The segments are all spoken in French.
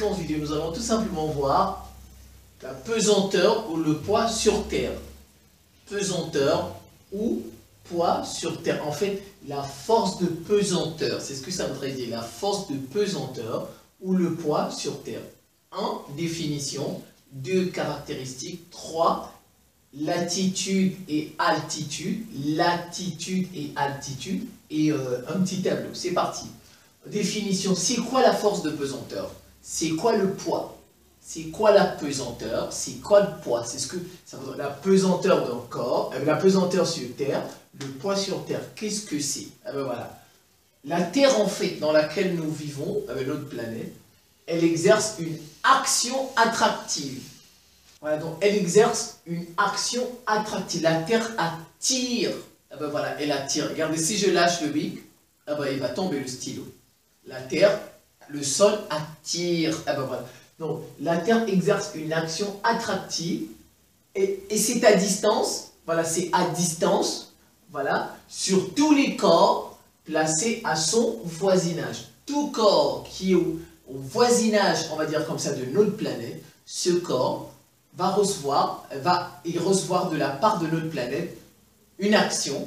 séquence vidéo, nous allons tout simplement voir la pesanteur ou le poids sur Terre. Pesanteur ou poids sur Terre. En fait, la force de pesanteur, c'est ce que ça voudrait dire, la force de pesanteur ou le poids sur Terre. 1. Définition. 2. Caractéristiques. 3. Latitude et altitude. Latitude et altitude. Et un petit tableau. C'est parti. Définition. C'est quoi la force de pesanteur? C'est quoi le poids? C'est quoi la pesanteur? C'est quoi le poids? C'est ce que ça veut dire, la pesanteur d'un corps, la pesanteur sur Terre, le poids sur Terre. Qu'est-ce que c'est? Voilà. La Terre, en fait, dans laquelle nous vivons, avec notre planète, elle exerce une action attractive. Voilà, donc elle exerce une action attractive. La Terre attire. Voilà, elle attire. Regardez, si je lâche le bic, il va tomber le stylo. La Terre, le sol attire. Voilà. Donc, la Terre exerce une action attractive et c'est à distance. Voilà, c'est à distance. Voilà, sur tous les corps placés à son voisinage. Tout corps qui est au voisinage, on va dire comme ça, de notre planète, ce corps va recevoir de la part de notre planète une action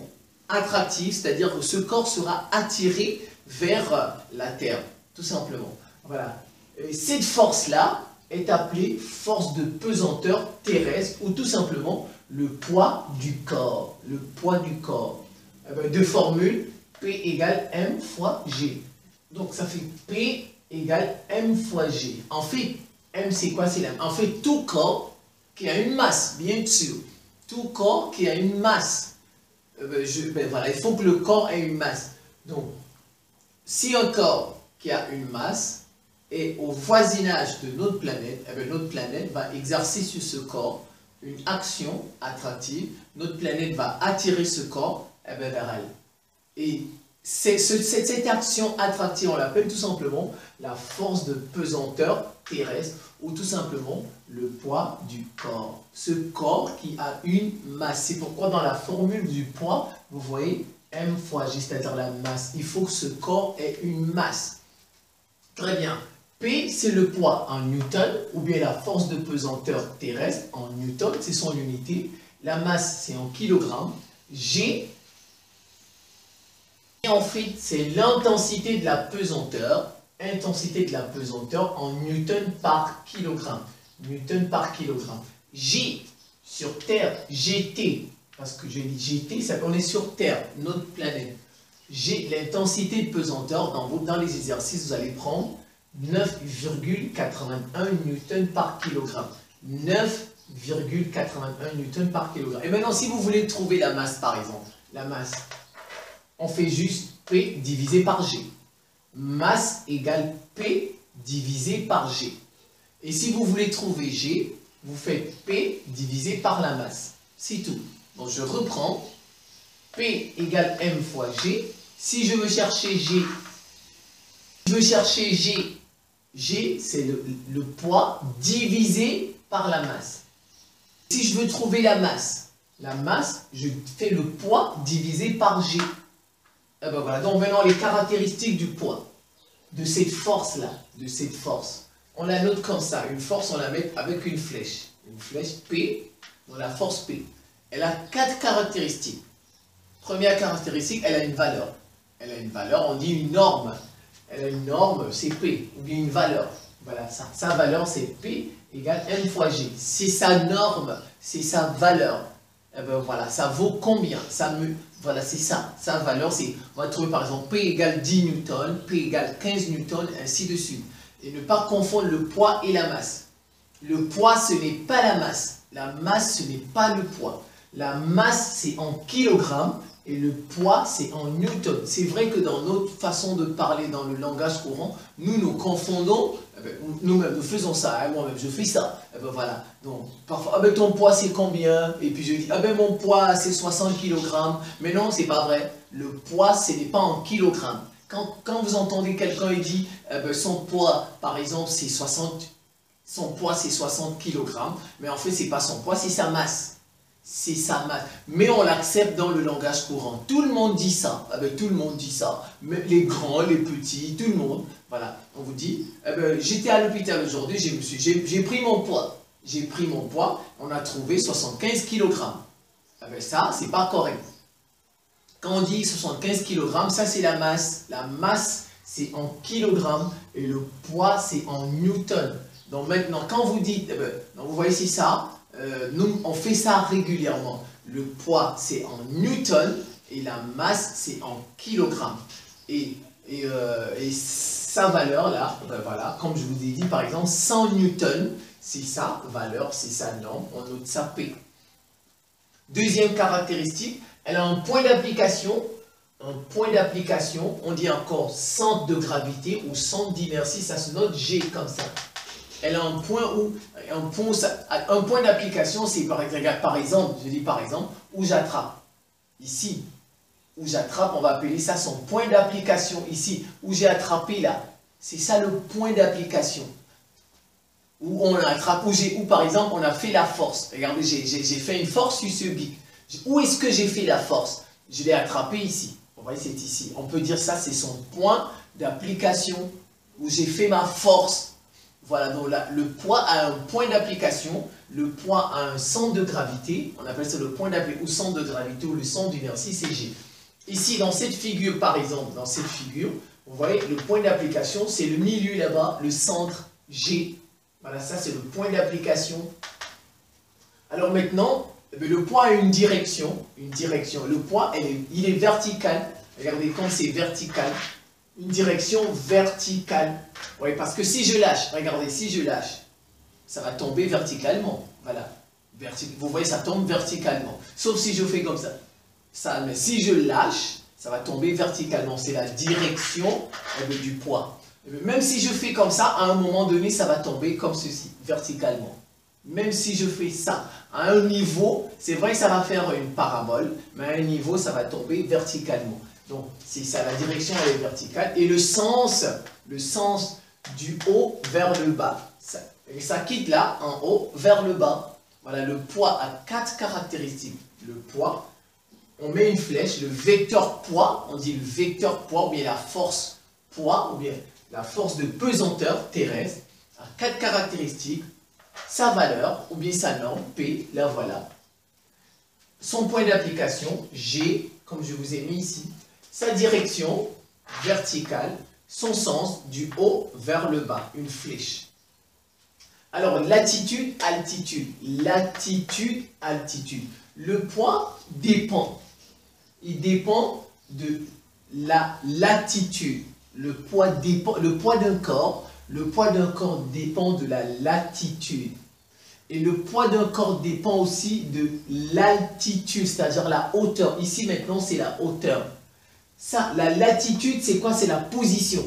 attractive, c'est-à-dire que ce corps sera attiré vers la Terre, tout simplement. Voilà. Et cette force-là est appelée force de pesanteur terrestre ou tout simplement le poids du corps. Le poids du corps. Deux formules, P égale M fois G. Donc ça fait P égale M fois G. En fait, M c'est quoi? C'est en fait tout corps qui a une masse, bien sûr. Tout corps qui a une masse. Voilà, il faut que le corps ait une masse. Donc, si un corps qui a une masse est au voisinage de notre planète, notre planète va exercer sur ce corps une action attractive. Notre planète va attirer ce corps vers elle. Et cette action attractive, on l'appelle tout simplement la force de pesanteur terrestre ou tout simplement le poids du corps. Ce corps qui a une masse. C'est pourquoi dans la formule du poids, vous voyez M fois G, c'est-à-dire la masse. Il faut que ce corps ait une masse. Très bien. P, c'est le poids en newton, ou bien la force de pesanteur terrestre en newton, c'est son unité. La masse, c'est en kilogrammes. G, en fait, c'est l'intensité de la pesanteur. Intensité de la pesanteur en newton par kilogramme. Newton par kilogramme. G, sur Terre, GT, parce que j'ai dit GT, ça qu'on est sur Terre, notre planète. G, l'intensité de pesanteur, dans les exercices, vous allez prendre 9,81 newton par kilogramme. 9,81 newton par kilogramme. Et maintenant, si vous voulez trouver la masse, par exemple, la masse, on fait juste P divisé par G. Masse égale P divisé par G. Et si vous voulez trouver G, vous faites P divisé par la masse. C'est tout. Donc je reprends. P égale M fois G. Si je veux chercher G, G c'est le poids divisé par la masse. Si je veux trouver la masse, je fais le poids divisé par G. Voilà. Donc maintenant les caractéristiques du poids, de cette force-là, de cette force. On la note comme ça, une force on la met avec une flèche. Une flèche P, donc la force P. Elle a 4 caractéristiques. Première caractéristique, elle a une valeur. Elle a une valeur, on dit une norme. Elle a une norme, c'est P, ou bien une valeur. Voilà, ça. Sa valeur, c'est P égale M fois G. C'est sa norme, c'est sa valeur. Voilà, ça vaut combien? Voilà, c'est ça. Sa valeur, c'est, on va trouver par exemple P égale 10 newtons, P égale 15 newtons, ainsi de suite. Et ne pas confondre le poids et la masse. Le poids, ce n'est pas la masse. La masse, ce n'est pas le poids. La masse, c'est en kilogrammes. Et le poids, c'est en newton. C'est vrai que dans notre façon de parler, dans le langage courant, nous confondons, nous-mêmes, nous faisons ça, hein, moi-même, je fais ça. Voilà. Donc, parfois, ton poids, c'est combien? Et puis je dis, mon poids, c'est 60 kg. Mais non, c'est pas vrai. Le poids, ce n'est pas en kilogrammes. Quand vous entendez quelqu'un et dit, son poids, par exemple, c'est 60 kg, mais en fait, c'est pas son poids, c'est sa masse. C'est sa masse. Mais on l'accepte dans le langage courant. Tout le monde dit ça. Tout le monde dit ça. Mais les grands, les petits, tout le monde. Voilà. on vous dit, eh ben, j'étais à l'hôpital aujourd'hui, j'ai pris mon poids. J'ai pris mon poids, on a trouvé 75 kg. Eh ben, ça, c'est pas correct. Quand on dit 75 kg, ça c'est la masse. La masse, c'est en kilogrammes et le poids, c'est en newton. Donc maintenant, quand vous dites, eh ben, donc vous voyez c'est ça, nous on fait ça régulièrement. Le poids, c'est en newton et la masse, c'est en kilogrammes. Et sa valeur là, ben voilà, comme je vous ai dit, par exemple, 100 newtons, c'est sa valeur, c'est sa norme, on note ça P. Deuxième caractéristique, elle a un point d'application. Un point d'application, on dit encore centre de gravité ou centre d'inertie, ça se note G comme ça. Elle a un point où, un point d'application, c'est par exemple, je dis par exemple, où j'attrape. Ici, où j'attrape, on va appeler ça son point d'application. Ici, où j'ai attrapé là, c'est ça le point d'application. Où on attrape, où par exemple, on a fait la force. Regardez, j'ai fait une force sur ce bic. Où est-ce que j'ai fait la force? Je l'ai attrapé ici. Vous voyez, c'est ici. On peut dire ça, c'est son point d'application où j'ai fait ma force. Voilà, donc là, le poids a un point d'application, le poids a un centre de gravité, on appelle ça le point d'application, ou centre de gravité, ou le centre d'inertie, c'est G. Ici, dans cette figure, par exemple, dans cette figure, vous voyez, le point d'application, c'est le milieu là-bas, le centre G. Voilà, ça c'est le point d'application. Alors maintenant, le poids a une direction. Le poids, il est vertical. Regardez, quand c'est vertical, une direction verticale. Oui, parce que si je lâche, regardez, si je lâche, ça va tomber verticalement. Voilà. Vous voyez, ça tombe verticalement. Sauf si je fais comme ça. Mais si je lâche, ça va tomber verticalement. C'est la direction du poids. Même si je fais comme ça, à un moment donné, ça va tomber comme ceci, verticalement. Même si je fais ça à un niveau, c'est vrai que ça va faire une parabole, mais à un niveau, ça va tomber verticalement. Donc, c'est ça, la direction elle est verticale. Et le sens du haut vers le bas. Ça quitte là, en haut, vers le bas. Voilà, le poids a 4 caractéristiques. Le poids, on met une flèche, le vecteur poids, on dit le vecteur poids, ou bien la force poids, ou bien la force de pesanteur terrestre, a 4 caractéristiques. Sa valeur, ou bien sa norme, P, la voilà. Son point d'application, G, comme je vous ai mis ici. Sa direction, verticale. Son sens, du haut vers le bas, une flèche. Alors, latitude, altitude. Latitude, altitude. Le poids dépend. Il dépend de la latitude. Le poids d'un corps dépend de la latitude. Et le poids d'un corps dépend aussi de l'altitude, c'est-à-dire la hauteur. Ici, maintenant, c'est la hauteur. Ça, la latitude, c'est quoi? C'est la position.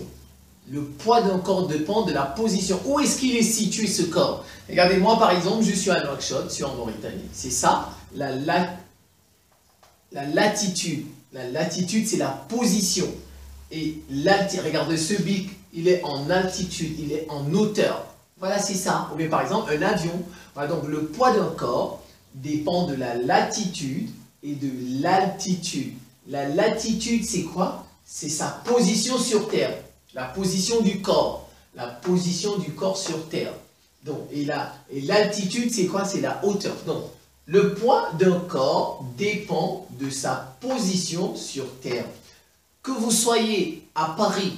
Le poids d'un corps dépend de la position. Où est-ce qu'il est situé, ce corps? Regardez, moi, par exemple, je suis à Nouakchott, je suis en Mauritanie. C'est ça, la latitude. La latitude, c'est la position. Et regardez, ce bic, il est en altitude, il est en hauteur. Voilà, c'est ça. Ou bien, par exemple, un avion. Voilà, donc, le poids d'un corps dépend de la latitude et de l'altitude. La latitude, c'est quoi? C'est sa position sur Terre. La position du corps. La position du corps sur Terre. Donc, et l'altitude, c'est quoi? C'est la hauteur. Donc, le poids d'un corps dépend de sa position sur Terre. Que vous soyez à Paris,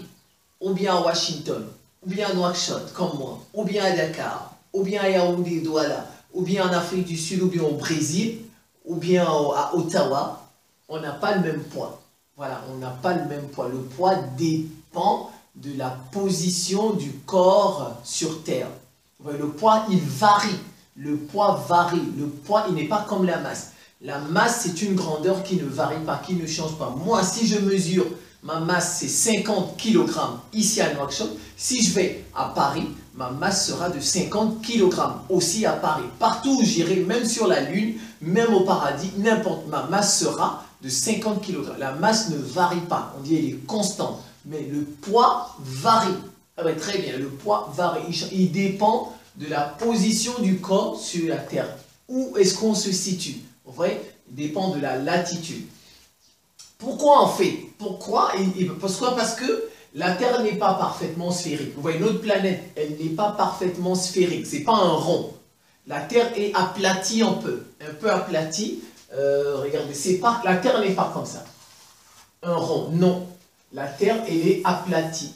ou bien à Washington, ou bien à Nouakchott, comme moi, ou bien à Dakar, ou bien à Yaoundé, Douala, ou bien en Afrique du Sud, ou bien au Brésil, ou bien à Ottawa, on n'a pas le même poids. Voilà, on n'a pas le même poids. Le poids dépend de la position du corps sur Terre. Le poids, il varie. Le poids varie. Le poids, il n'est pas comme la masse. La masse, c'est une grandeur qui ne varie pas, qui ne change pas. Moi, si je mesure, ma masse, c'est 50 kg ici à Nouakchott. Si je vais à Paris, ma masse sera de 50 kg aussi à Paris. Partout où j'irai, même sur la Lune, même au paradis, n'importe, ma masse sera de 50 kg. La masse ne varie pas. On dit qu'elle est constante. Mais le poids varie. Ah ben, très bien, le poids varie. Il dépend de la position du corps sur la Terre. Où est-ce qu'on se situe? Vous voyez, il dépend de la latitude. Pourquoi en fait? Pourquoi? Parce que La Terre n'est pas parfaitement sphérique. Vous voyez, notre planète, elle n'est pas parfaitement sphérique. C'est pas un rond. La Terre est aplatie un peu aplatie. Regardez, c'est pas, la Terre n'est pas comme ça. Un rond, non. La Terre, elle est aplatie.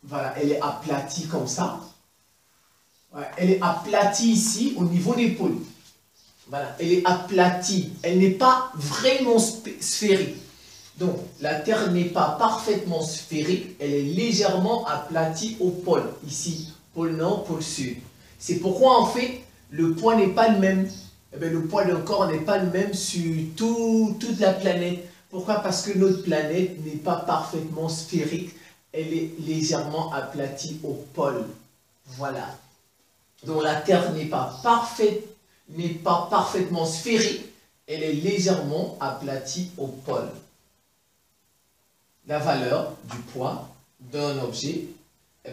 Voilà, elle est aplatie comme ça. Ouais, elle est aplatie ici au niveau des pôles. Voilà, elle est aplatie. Elle n'est pas vraiment sphérique. Donc, la Terre n'est pas parfaitement sphérique. Elle est légèrement aplatie au pôle. Ici, pôle nord, pôle sud. C'est pourquoi, en fait, le poids n'est pas le même. Eh bien, le poids d'un corps n'est pas le même sur toute la planète. Pourquoi? Parce que notre planète n'est pas parfaitement sphérique. Elle est légèrement aplatie au pôle. Voilà. Donc la Terre n'est pas parfaitement sphérique. Elle est légèrement aplatie au pôle. La valeur du poids d'un objet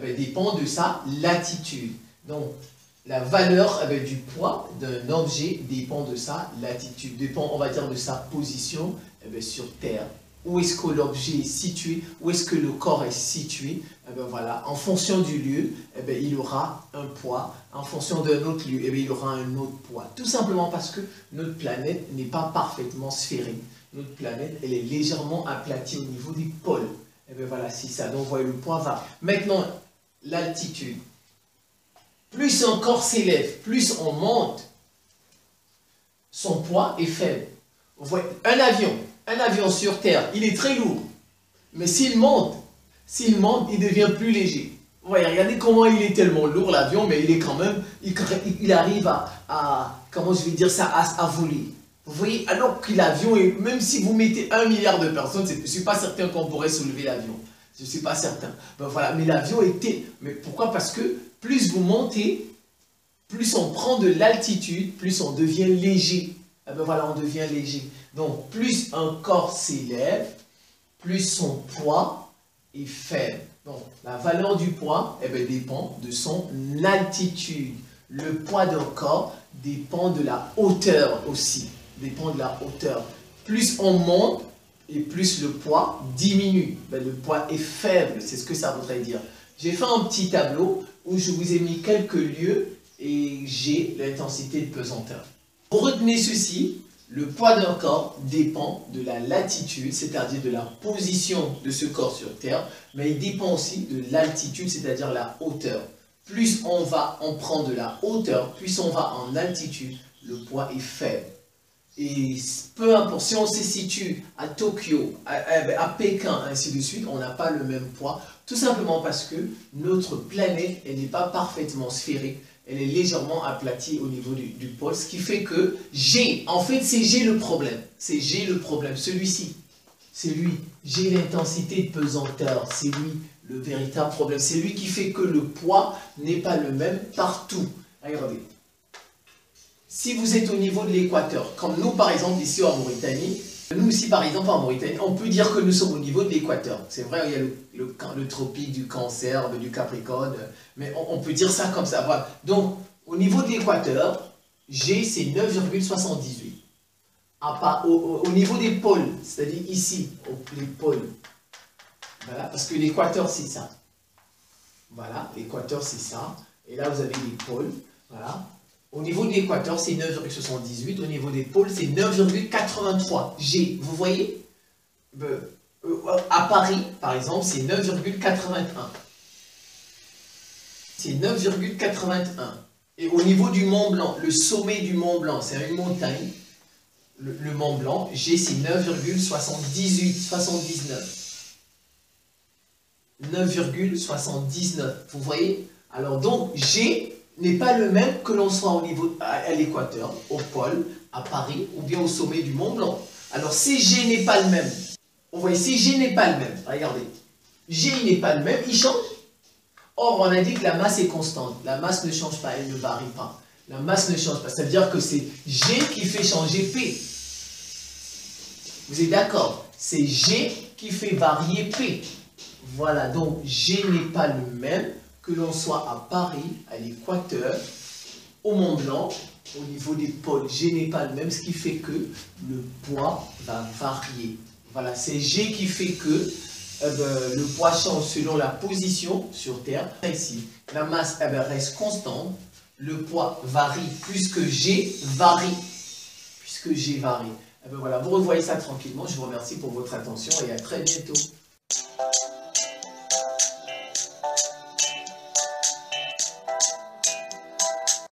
dépend de sa latitude. Donc, la valeur du poids d'un objet dépend de sa latitude, dépend, on va dire, de sa position sur Terre. Où est-ce que l'objet est situé, où est-ce que le corps est situé, voilà. En fonction du lieu, il aura un poids. En fonction d'un autre lieu, il aura un autre poids. Tout simplement parce que notre planète n'est pas parfaitement sphérique. Notre planète, elle est légèrement aplatie au niveau des pôles. Voilà, c'est ça. Donc, vous voyez, le poids va. Maintenant, l'altitude. Plus un corps s'élève, plus on monte, son poids est faible. Vous voyez, un avion sur Terre, il est très lourd. Mais s'il monte, il devient plus léger. Vous voyez, regardez comment il est tellement lourd, l'avion, mais il est quand même, il arrive comment je vais dire ça, à voler. Vous voyez, alors que l'avion, même si vous mettez 1 milliard de personnes, je ne suis pas certain qu'on pourrait soulever l'avion. Je ne suis pas certain. Voilà, mais l'avion était... Mais pourquoi? Parce que plus vous montez, plus on prend de l'altitude, plus on devient léger. Voilà, on devient léger. Donc, plus un corps s'élève, plus son poids est faible. Donc, la valeur du poids dépend de son altitude. Le poids d'un corps dépend de la hauteur aussi. Dépend de la hauteur. Plus on monte, et plus le poids diminue. Le poids est faible, c'est ce que ça voudrait dire. J'ai fait un petit tableau où je vous ai mis quelques lieux et j'ai l'intensité de pesanteur. Pour retenir ceci, le poids d'un corps dépend de la latitude, c'est-à-dire de la position de ce corps sur Terre, mais il dépend aussi de l'altitude, c'est-à-dire la hauteur. Plus on prend de la hauteur, plus on va en altitude, le poids est faible. Et peu importe, si on se situe à Tokyo, à Pékin, ainsi de suite, on n'a pas le même poids, tout simplement parce que notre planète, elle n'est pas parfaitement sphérique, elle est légèrement aplatie au niveau du pôle, ce qui fait que G, en fait c'est G le problème, celui-ci, c'est lui, G l'intensité de pesanteur, c'est lui le véritable problème, c'est lui qui fait que le poids n'est pas le même partout. Regardez. Si vous êtes au niveau de l'équateur, comme nous par exemple ici en Mauritanie, nous aussi par exemple en Mauritanie, on peut dire que nous sommes au niveau de l'équateur. C'est vrai, il y a le tropique du Cancer, du Capricorne, mais on peut dire ça comme ça. Voilà. Donc, au niveau de l'équateur, G c'est 9,78. Au niveau des pôles, c'est-à-dire ici, les pôles, voilà, parce que l'équateur c'est ça. Voilà, l'équateur c'est ça. Et là vous avez les pôles, voilà. Au niveau de l'équateur, c'est 9,78. Au niveau des pôles, c'est 9,83. G, vous voyez? À Paris, par exemple, c'est 9,81. C'est 9,81. Et au niveau du Mont Blanc, le sommet du Mont Blanc, c'est une montagne. Le Mont Blanc, G, c'est 9,78. 79. 9,79. Vous voyez? Alors donc, G n'est pas le même que l'on soit au niveau à l'équateur, au pôle, à Paris, ou bien au sommet du Mont Blanc. Alors, si G n'est pas le même, vous voyez, si G n'est pas le même, regardez, G n'est pas le même, il change. Or, on a dit que la masse est constante. La masse ne change pas, elle ne varie pas. La masse ne change pas. Ça veut dire que c'est G qui fait changer P. Vous êtes d'accord? C'est G qui fait varier P. Voilà, donc G n'est pas le même que l'on soit à Paris, à l'équateur, au Mont Blanc, au niveau des pôles. G n'est pas le même, ce qui fait que le poids va varier. Voilà, c'est G qui fait que le poids change selon la position sur Terre. Ici, la masse reste constante. Le poids varie puisque G varie. Puisque G varie. Voilà, vous revoyez ça tranquillement. Je vous remercie pour votre attention et à très bientôt.